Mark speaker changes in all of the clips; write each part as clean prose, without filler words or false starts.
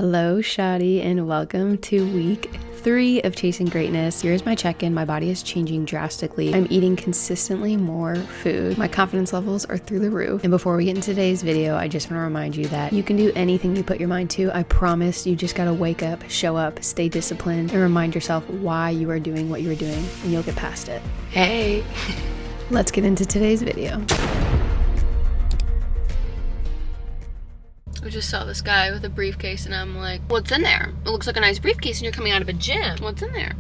Speaker 1: Hello, Shawty, and welcome to week 3 of Chasing Greatness. Here's my check-in. My body is changing drastically. I'm eating consistently more food. My confidence levels are through the roof. And before we get into today's video, I just want to remind you that you can do anything you put your mind to. I promise. You just gotta wake up, show up, stay disciplined, and remind yourself why you are doing what you are doing, and you'll get past it. Hey! Let's get into today's video. I just saw this guy with a briefcase and I'm like, what's in there? It looks like a nice briefcase and you're coming out of a gym. What's in there?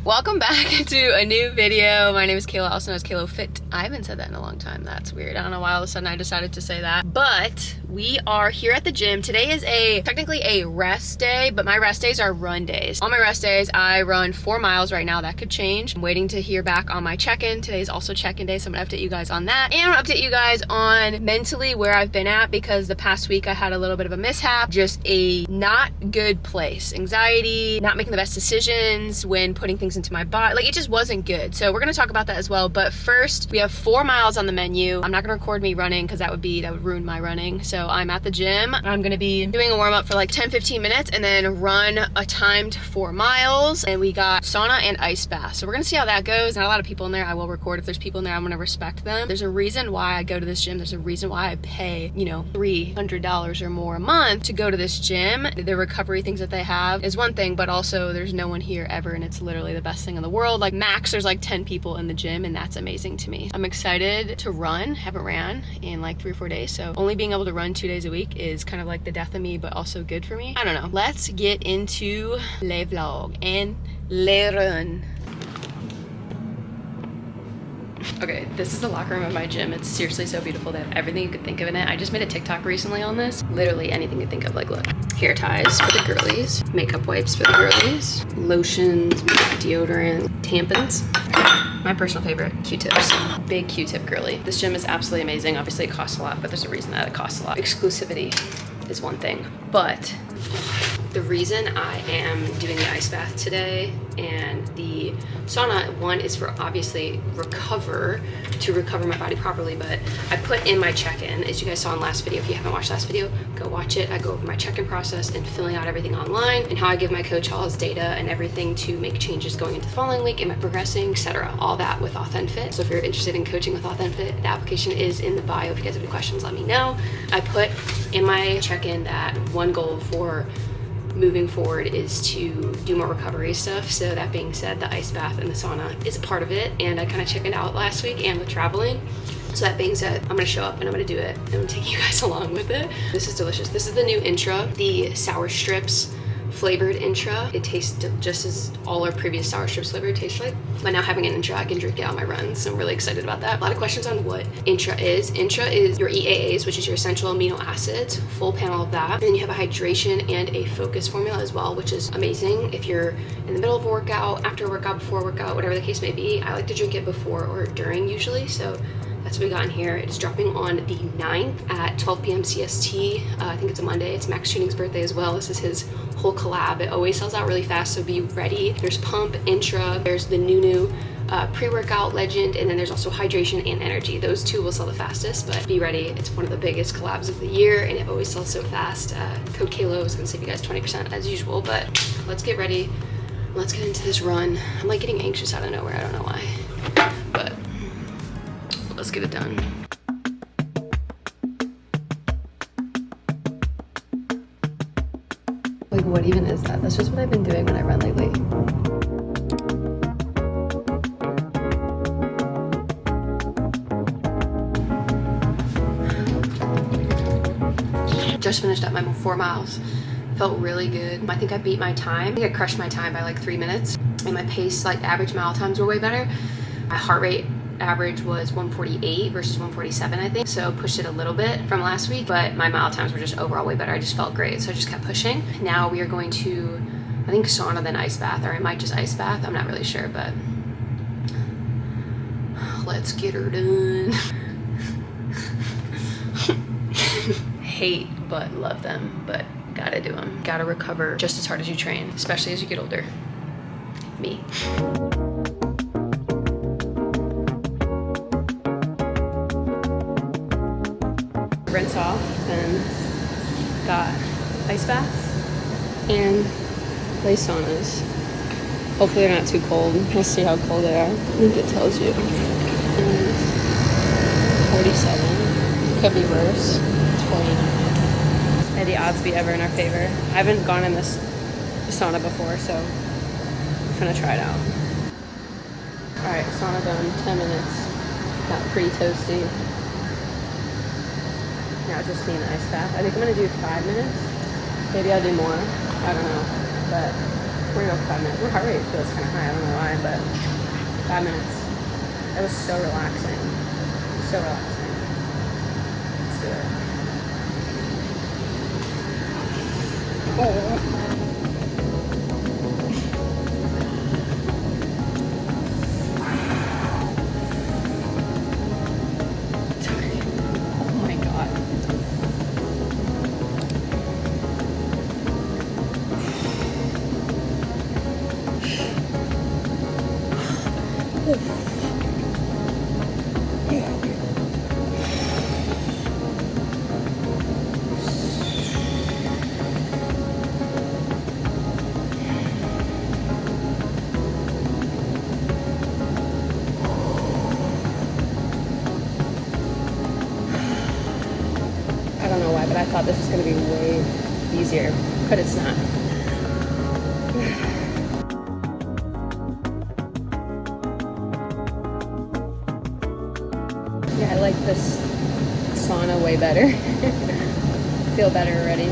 Speaker 1: Welcome back to a new video. My name is Kayla, also known as Kaylofit. I haven't said that in a long time. That's weird. I don't know why all of a sudden I decided to say that. But we are here at the gym. Today is technically a rest day, but my rest days are run days. On my rest days, I run 4 miles right now. That could change. I'm waiting to hear back on my check-in. Today is also check-in day, so I'm gonna update you guys on that. And I'm gonna update you guys on mentally where I've been at, because the past week I had a little bit of a mishap. Just a not good place. Anxiety, not making the best decisions when putting things into my body. Like, it just wasn't good. So we're gonna talk about that as well. But first, we have 4 miles on the menu. I'm not gonna record me running because that would ruin my running. So I'm at the gym. I'm gonna be doing a warm up for like 10-15 minutes and then run a timed 4 miles. And we got sauna and ice bath. So we're gonna see how that goes. Not a lot of people in there. I will record. If there's people in there, I'm gonna respect them. There's a reason why I go to this gym. There's a reason why I pay, you know, $300 or more a month to go to this gym. The recovery things that they have is one thing, but also there's no one here ever, and it's literally the best thing in the world. Like, max there's like 10 people in the gym, and that's amazing to me. I'm excited to run. Haven't ran in like 3 or 4 days, so only being able to run 2 days a week is kind of like the death of me, but also good for me. I don't know. Let's get into le vlog and le run. Okay, this is the locker room of my gym. It's seriously so beautiful. They have everything you could think of in it. I just made a TikTok recently on this. Literally anything you think of. Like, look. Hair ties for the girlies. Makeup wipes for the girlies. Lotions, deodorant, tampons. My personal favorite, Q-tips. Big Q-tip girly. This gym is absolutely amazing. Obviously, it costs a lot, but there's a reason that it costs a lot. Exclusivity is one thing. But the reason I am doing the ice bath today and the sauna, one is for obviously to recover my body properly, but I put in my check-in, as you guys saw in last video. If you haven't watched last video, go watch it. I go over my check-in process and filling out everything online and how I give my coach all his data and everything to make changes going into the following week. Am I progressing, etc. All that with AuthenFit. So if you're interested in coaching with AuthenFit, the application is in the bio. If you guys have any questions, let me know. I put in my check-in that one goal for moving forward is to do more recovery stuff. So that being said, the ice bath and the sauna is a part of it, and I kind of chickened out last week and with traveling. So that being said, I'm gonna show up and I'm gonna do it, and I'm gonna take you guys along with it. This is delicious. This is the new Intra, the sour strips flavored Intra. It tastes just as all our previous sour strips flavor tastes like, but now having an Intra, I can drink it on my runs, so I'm really excited about that. A lot of questions on what Intra is. Intra is your EAAs, which is your essential amino acids, full panel of that. And then you have a hydration and a focus formula as well, which is amazing if you're in the middle of a workout, after a workout, before a workout, whatever the case may be. I like to drink it before or during usually, so that's what we got in here. It is dropping on the 9th at 12 p.m. CST. I think it's a Monday. It's Max Tuning's birthday as well. This is his whole collab. It always sells out really fast, so be ready. There's Pump, Intra, there's the new pre-workout Legend, and then there's also Hydration and Energy. Those two will sell the fastest, but be ready. It's one of the biggest collabs of the year, and it always sells so fast. Code Kayla is gonna save you guys 20% as usual, but let's get ready. Let's get into this run. I'm like getting anxious out of nowhere. I don't know why, but let's get it done. Like, what even is that? That's just what I've been doing when I run lately. Just finished up my 4 miles. Felt really good. I think I beat my time. I think I crushed my time by like 3 minutes. And my pace, like average mile times, were way better. My heart rate average was 148 versus 147, I think. So pushed it a little bit from last week, but my mile times were just overall way better. I just felt great, so I just kept pushing. Now we are going to, I think, sauna then ice bath, or I might just ice bath. I'm not really sure, but let's get her done. Hate but love them, but gotta do them. Gotta recover just as hard as you train, especially as you get older. Me. Rinse off, then got ice baths and place saunas. Hopefully they're not too cold. We'll see how cold they are. I think it tells you. 47. Could be worse. 29. May the odds be ever in our favor. I haven't gone in this sauna before, so I'm gonna try it out. Alright, sauna done. 10 minutes. Got pretty toasty. Now just me in the ice bath. I think I'm gonna do 5 minutes. Maybe I'll do more. I don't know. But we're gonna go 5 minutes. My heart rate feels kind of high. I don't know why, but 5 minutes. It was so relaxing. So relaxing. Let's do it. Oh. But I thought this was going to be way easier, but it's not. Yeah, I like this sauna way better. Feel better already.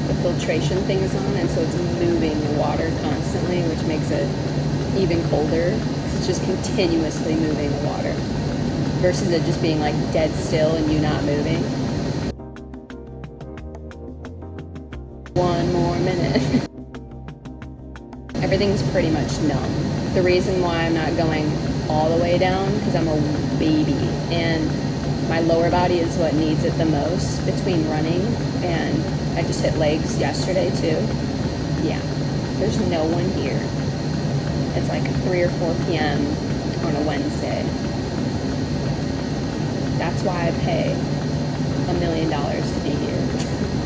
Speaker 1: The filtration thing is on, and so it's moving the water constantly, which makes it even colder. It's just continuously moving the water versus it just being like dead still and you not moving. 1 more minute. Everything's pretty much numb. The reason why I'm not going all the way down, because I'm a baby and my lower body is what needs it the most between running, and I just hit legs yesterday too. Yeah, there's no one here. It's like 3 or 4 p.m. on a Wednesday. That's why I pay $1 million to be here.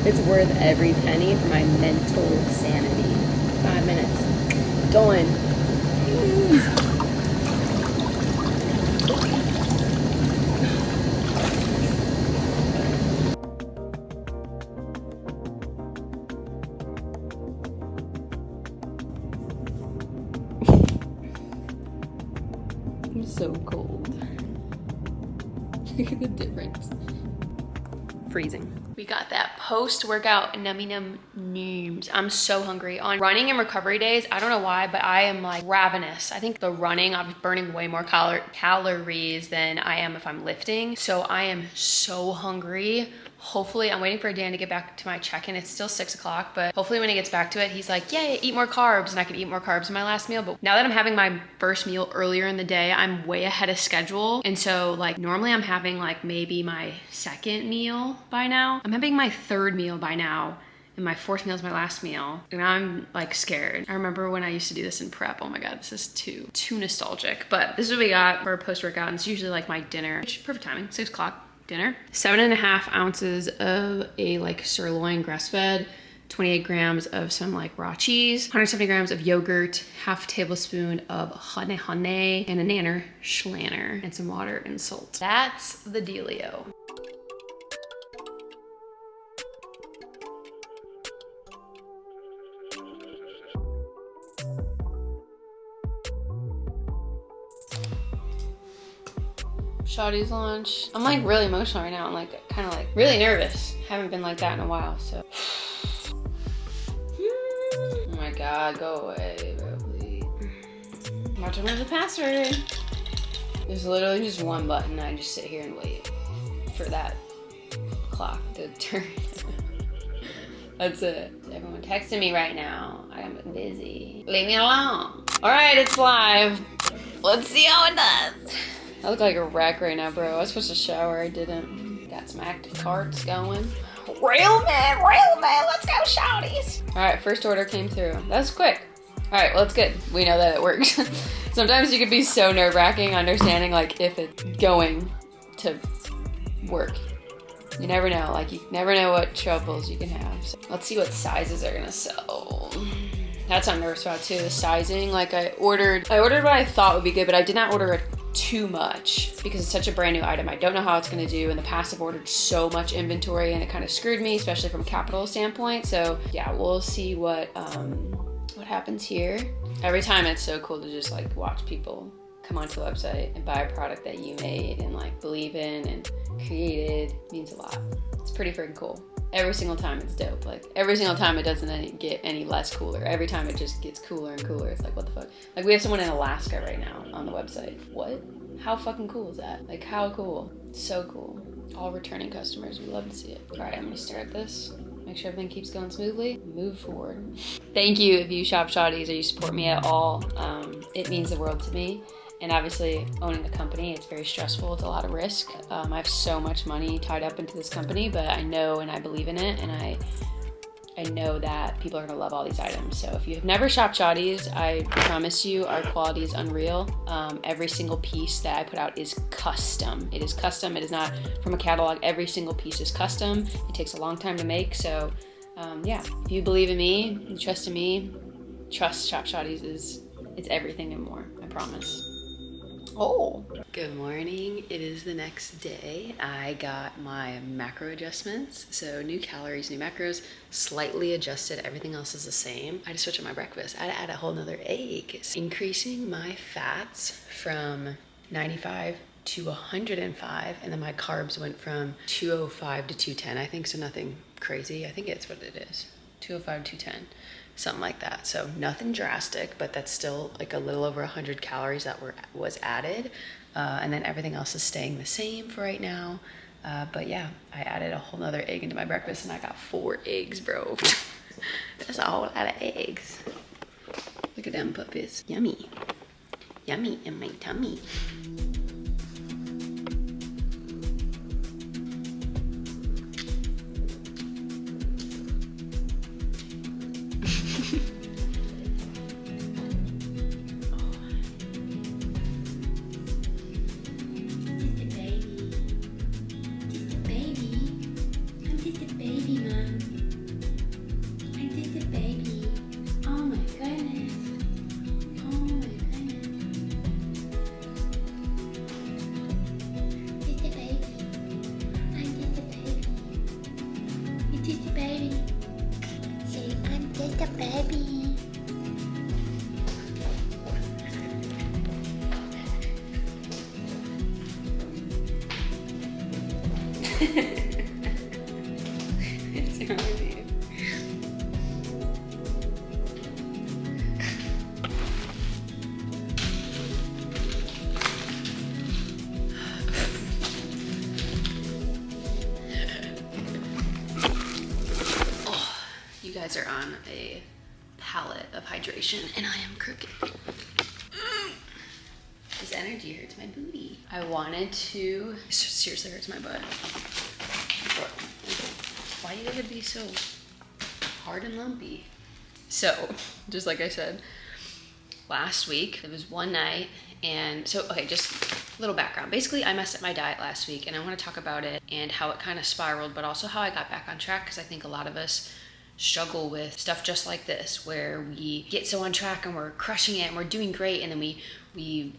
Speaker 1: It's worth every penny for my mental sanity. 5 minutes. Going. I'm so cold. Look at the difference. Freezing. We got that post-workout nummy num nooms. I'm so hungry. On running and recovery days, I don't know why, but I am like ravenous. I think the running, I'm burning way more calories than I am if I'm lifting. So I am so hungry. Hopefully, I'm waiting for Dan to get back to my check-in. It's still 6 o'clock, but hopefully when he gets back to it, he's like, yeah, eat more carbs, and I can eat more carbs in my last meal. But now that I'm having my first meal earlier in the day, I'm way ahead of schedule. And so like normally I'm having like maybe my second meal by now. I'm having my third meal by now. And my fourth meal is my last meal. And I'm like scared. I remember when I used to do this in prep. Oh my God, this is too nostalgic. But this is what we got for a post-workout. And it's usually like my dinner, which perfect timing, 6 o'clock. Dinner. 7.5 ounces of a like sirloin grass-fed, 28 grams of some like raw cheese, 170 grams of yogurt, half tablespoon of honey, and a nanner schlanner, and some water and salt. That's the dealio. SHAWTIESS launch. I'm like really emotional right now. I'm like kind of like really nervous. Haven't been like that in a while, so. Oh my God, go away, bro, please. I'm about to remember the password. There's literally just one button. I just sit here and wait for that clock to turn. That's it. Everyone texting me right now. I'm busy. Leave me alone. All right, it's live. Let's see how it does. I look like a wreck right now, bro. I was supposed to shower, I didn't. Got some active carts going. Rail man, let's go SHAWTIESS. All right, first order came through. That was quick. All right, well, it's good. We know that it works. Sometimes you could be so nerve-wracking understanding like if it's going to work. You never know, like you never know what troubles you can have. So let's see what sizes are gonna sell. That's what I'm nervous about too, the sizing. Like I ordered what I thought would be good, but I did not order it too much because it's such a brand new item. I don't know how it's gonna do. In the past, I've ordered so much inventory and it kind of screwed me, especially from a capital standpoint. So yeah, we'll see what happens here. Every time it's so cool to just like watch people come onto the website and buy a product that you made and like believe in and created. It means a lot. It's pretty freaking cool. Every single time it's dope. Like every single time it doesn't get any less cooler. Every time it just gets cooler and cooler. It's like, what the fuck? Like we have someone in Alaska right now on the website. What? How fucking cool is that? Like how cool? It's so cool. All returning customers, we love to see it. All right, I'm gonna start this. Make sure everything keeps going smoothly. Move forward. Thank you if you shop Shawties or you support me at all. It means the world to me. And obviously owning a company, it's very stressful. It's a lot of risk. I have so much money tied up into this company, but I know and I believe in it. And I know that people are gonna love all these items. So if you've never shopped Shawties, I promise you our quality is unreal. Every single piece that I put out is custom. It is custom, it is not from a catalog. Every single piece is custom. It takes a long time to make. So yeah, if you believe in me, you trust in me, trust Shop Shawties it's everything and more, I promise. Oh, good morning. It is the next day. I got my macro adjustments. So new calories, new macros, slightly adjusted. Everything else is the same. I just switched up my breakfast. I had to add a whole nother egg. Increasing my fats from 95 to 105. And then my carbs went from 205 to 210. I think so, nothing crazy. I think it's what it is. 205, 210. Something like that. So nothing drastic, but that's still like a little over 100 calories that was added. And then everything else is staying the same for right now. But yeah, I added a whole nother egg into my breakfast and I got 4 eggs, bro. That's a whole lot of eggs. Look at them puppies. Yummy. Yummy in my tummy. It's wrong with you. Oh, you guys are on a palette of hydration and I am crooked. This energy hurts my booty. I wanted to, it seriously hurts my butt. Why do you gotta be so hard and lumpy? So, just like I said, last week, it was one night, and so, okay, just a little background. Basically, I messed up my diet last week, and I wanna talk about it and how it kind of spiraled, but also how I got back on track, because I think a lot of us struggle with stuff just like this, where we get so on track and we're crushing it and we're doing great, and then we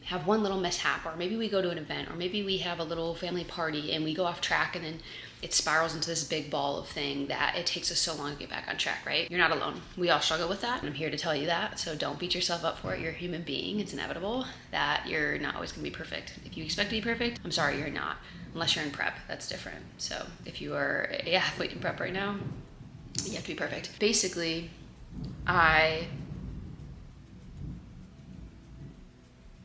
Speaker 1: have one little mishap, or maybe we go to an event, or maybe we have a little family party and we go off track, and then it spirals into this big ball of thing that it takes us so long to get back on track, right? You're not alone. We all struggle with that, and I'm here to tell you that. So don't beat yourself up for it. You're a human being. It's inevitable that you're not always gonna be perfect. If you expect to be perfect, I'm sorry, you're not. Unless you're in prep, that's different. So if you are an athlete in prep right now, you have to be perfect. Basically, I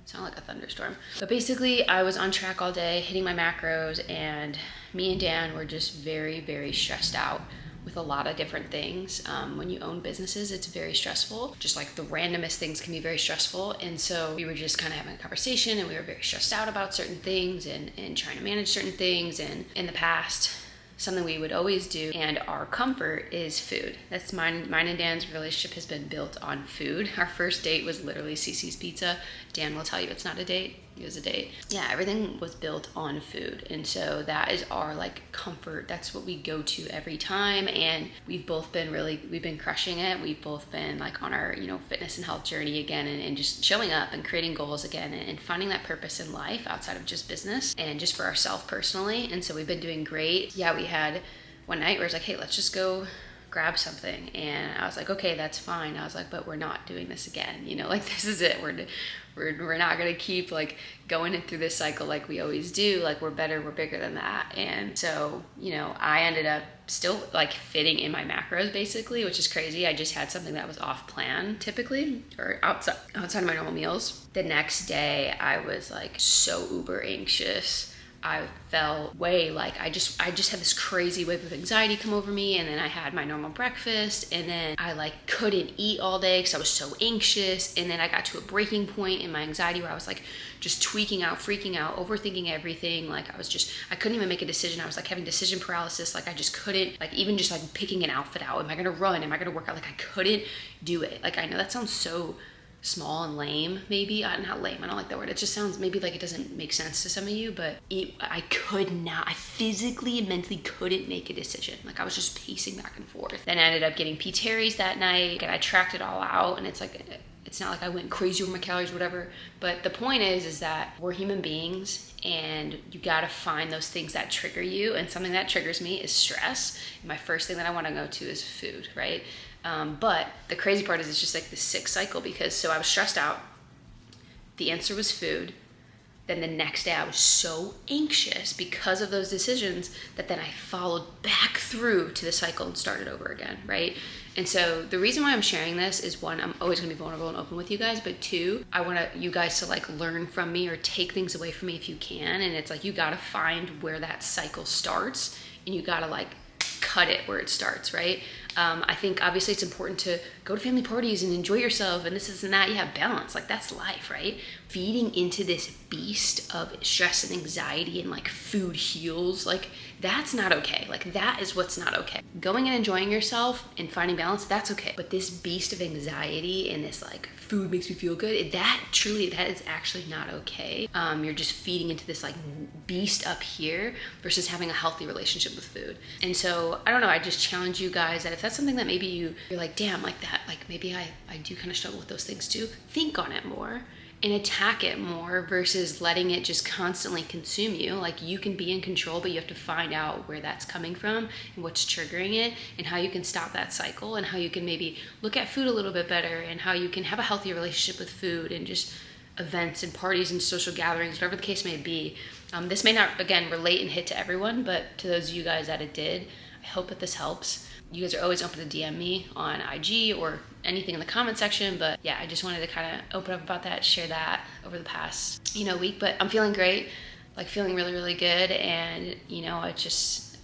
Speaker 1: sound like a thunderstorm. But basically, I was on track all day, hitting my macros, and me and Dan were just very, very stressed out with a lot of different things. When you own businesses, it's very stressful. Just like the randomest things can be very stressful. And so we were just kind of having a conversation, and we were very stressed out about certain things and trying to manage certain things. And in the past, something we would always do, and our comfort is food. That's mine and Dan's relationship has been built on food. Our first date was literally Cece's Pizza. Dan will tell you it's not a date. It was a date. Yeah, everything was built on food. And so that is our like comfort. That's what we go to every time. And we've both been we've been crushing it. We've both been like on our, you know, fitness and health journey again, and just showing up and creating goals again, and finding that purpose in life outside of just business and just for ourselves personally. And so we've been doing great. Yeah, we had one night where it's like, hey, let's just go grab something. And I was like, okay, that's fine. I was like, but we're not doing this again. You know, like this is it. We're not gonna keep like going through this cycle like we always do. Like we're better, we're bigger than that. And so, you know, I ended up still like fitting in my macros basically, which is crazy. I just had something that was off plan typically, or outside of my normal meals. The next day I was like so uber anxious. I felt way like I just had this crazy wave of anxiety come over me, and then I had my normal breakfast, and then I like couldn't eat all day because I was so anxious, and then I got to a breaking point in my anxiety where I was like just tweaking out, freaking out, overthinking everything. Like I couldn't even make a decision. I was like having decision paralysis. Like I just couldn't, like even just like picking an outfit out. Am I gonna run? Am I gonna work out? Like I couldn't do it. Like I know that sounds so small and lame, maybe. Not lame, I don't like that word. It just sounds maybe like it doesn't make sense to some of you, but I could not, I physically and mentally couldn't make a decision. Like I was just pacing back and forth. Then I ended up getting P. Terry's that night, and I tracked it all out, and it's like, it's not like I went crazy over my calories or whatever, but the point is that we're human beings, and you gotta find those things that trigger you, and something that triggers me is stress. And my first thing that I wanna go to is food, right? But the crazy part is it's just like this sick cycle, because so I was stressed out. The answer was food. Then the next day I was so anxious because of those decisions that then I followed back through to the cycle and started over again, right? And so the reason why I'm sharing this is, one, I'm always gonna be vulnerable and open with you guys, but two, I want you guys to like learn from me or take things away from me if you can. And it's like, you gotta find where that cycle starts, and you gotta like cut it where it starts, right? I think obviously it's important to go to family parties and enjoy yourself and this and that. You have balance, like that's life, right? Feeding into this beast of stress and anxiety and like food heals, like that's not okay. Like that is what's not okay. Going and enjoying yourself and finding balance, that's okay. But this beast of anxiety and this like food makes me feel good, that is actually not okay. You're just feeding into this like beast up here versus having a healthy relationship with food. And so I don't know, I just challenge you guys that if that's something that maybe you're like, damn, like that, like maybe I do kind of struggle with those things too, think on it more and attack it more versus letting it just constantly consume you. Like you can be in control, but you have to find out where that's coming from and what's triggering it, and how you can stop that cycle, and how you can maybe look at food a little bit better, and how you can have a healthy relationship with food and just events and parties and social gatherings, whatever the case may be. This may not, again, relate and hit to everyone, but to those of you guys that it did, I hope that this helps. You guys are always open to DM me on IG or anything in the comment section, but yeah, I just wanted to kind of open up about that, share that over the past, week. But I'm feeling great, like feeling really, really good. And,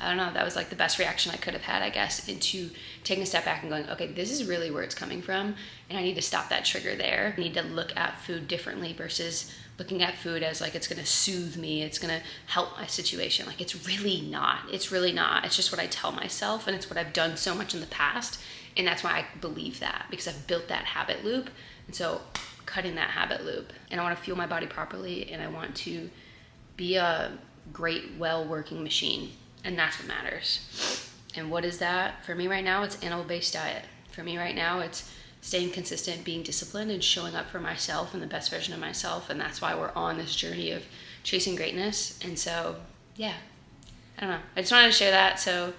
Speaker 1: I don't know, that was like the best reaction I could have had, I guess, into taking a step back and going, okay, this is really where it's coming from, and I need to stop that trigger there. I need to look at food differently versus looking at food as like it's gonna soothe me, it's gonna help my situation. Like it's really not. It's really not. It's just what I tell myself, and it's what I've done so much in the past, and that's why I believe that, because I've built that habit loop. And so cutting that habit loop, and I want to fuel my body properly, and I want to be a great, well-working machine. And that's what matters. And what is that? For me right now, it's animal-based diet. For me right now, it's staying consistent, being disciplined, and showing up for myself and the best version of myself. And that's why we're on this journey of chasing greatness. And so, yeah, I don't know. I just wanted to share that. So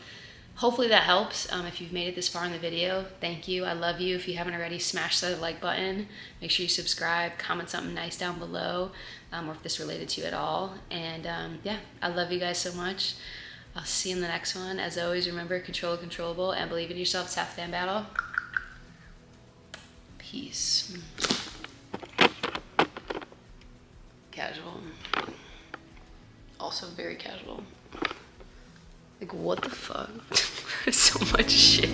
Speaker 1: hopefully that helps. If you've made it this far in the video, thank you. I love you. If you haven't already, smash the like button. Make sure you subscribe, comment something nice down below, or if this related to you at all. And yeah, I love you guys so much. I'll see you in the next one. As always, remember, control the controllable and believe in yourself. It's half the damn battle. Peace. Casual. Also very casual. Like, what the fuck? So much shit.